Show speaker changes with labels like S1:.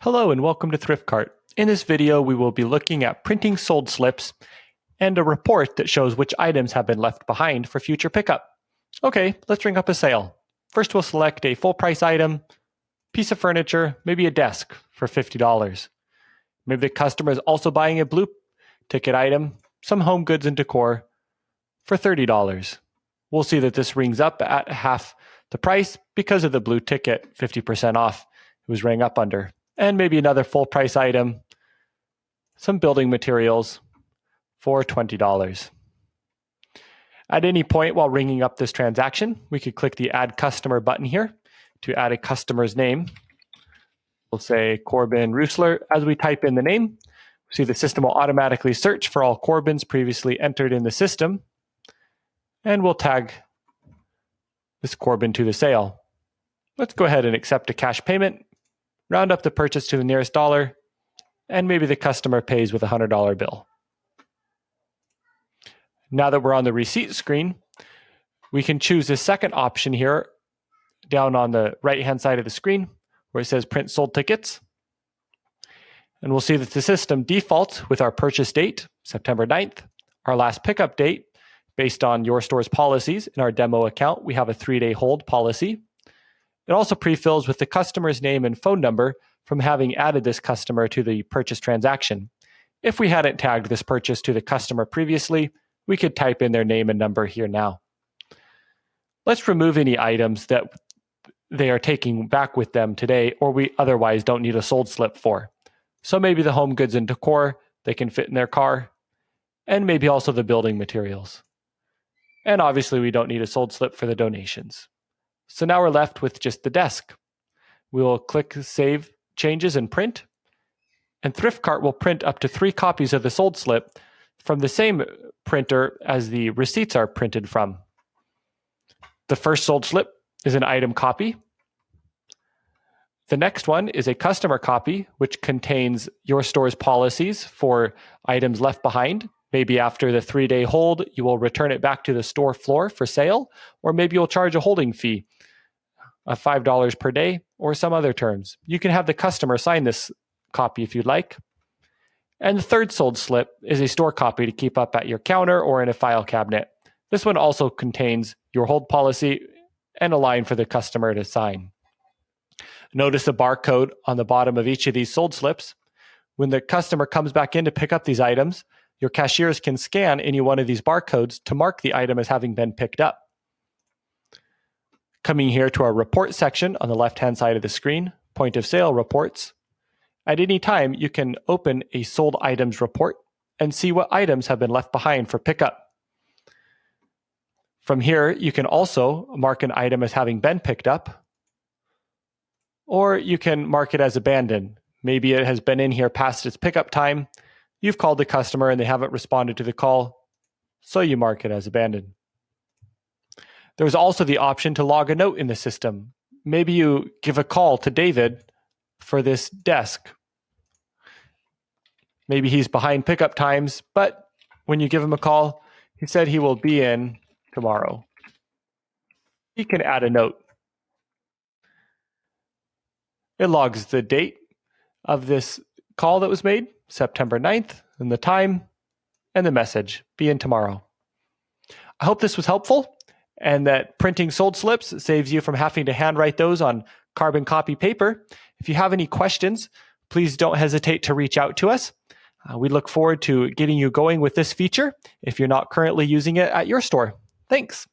S1: Hello and welcome to Thrift Cart. In this video, we will be looking at printing sold slips and a report that shows which items have been left behind for future pickup. Okay, let's ring up a sale. First, we'll select a full price item, piece of furniture, maybe a desk for $50. Maybe the customer is also buying a blue ticket item, some home goods and decor for $30. We'll see that this rings up at half the price because of the blue ticket, 50% off it was rang up under. And maybe another full price item, some building materials for $20. At any point while ringing up this transaction, we could click the Add Customer button here to add a customer's name. We'll say Corbin Roosler. As we type in the name, see the system will automatically search for all Corbins previously entered in the system, and we'll tag this Corbin to the sale. Let's go ahead and accept a cash payment, round up the purchase to the nearest dollar, and maybe the customer pays with a $100 bill. Now that we're on the receipt screen, we can choose the second option here down on the right-hand side of the screen where it says Print Sold Tickets. And we'll see that the system defaults with our purchase date, September 9th, our last pickup date. Based on your store's policies, in our demo account, we have a 3-day hold policy. It also pre-fills with the customer's name and phone number from having added this customer to the purchase transaction. If we hadn't tagged this purchase to the customer previously, we could type in their name and number here now. Let's remove any items that they are taking back with them today or we otherwise don't need a sold slip for. So maybe the home goods and decor, they can fit in their car, and maybe also the building materials. And obviously we don't need a sold slip for the donations. So now we're left with just the desk. We will click Save Changes and Print, and Thrift Cart will print up to 3 copies of the sold slip from the same printer as the receipts are printed from. The first sold slip is an item copy. The next one is a customer copy, which contains your store's policies for items left behind. Maybe after the 3-day hold, you will return it back to the store floor for sale, or maybe you'll charge a holding fee of $5 per day or some other terms. You can have the customer sign this copy if you'd like. And the third sold slip is a store copy to keep up at your counter or in a file cabinet. This one also contains your hold policy and a line for the customer to sign. Notice the barcode on the bottom of each of these sold slips. When the customer comes back in to pick up these items, your cashiers can scan any one of these barcodes to mark the item as having been picked up. Coming here to our report section on the left-hand side of the screen, point of sale reports. At any time, you can open a sold items report and see what items have been left behind for pickup. From here, you can also mark an item as having been picked up, or you can mark it as abandoned. Maybe it has been in here past its pickup time. You've called the customer and they haven't responded to the call, so you mark it as abandoned. There's also the option to log a note in the system. Maybe you give a call to David for this desk. Maybe he's behind pickup times, but when you give him a call, he said he will be in tomorrow. He can add a note. It logs the date of this call that was made, September 9th, and the time, and the message, be in tomorrow. I hope this was helpful and that printing sold slips saves you from having to handwrite those on carbon copy paper. If you have any questions, please don't hesitate to reach out to us. We look forward to getting you going with this feature if you're not currently using it at your store. Thanks.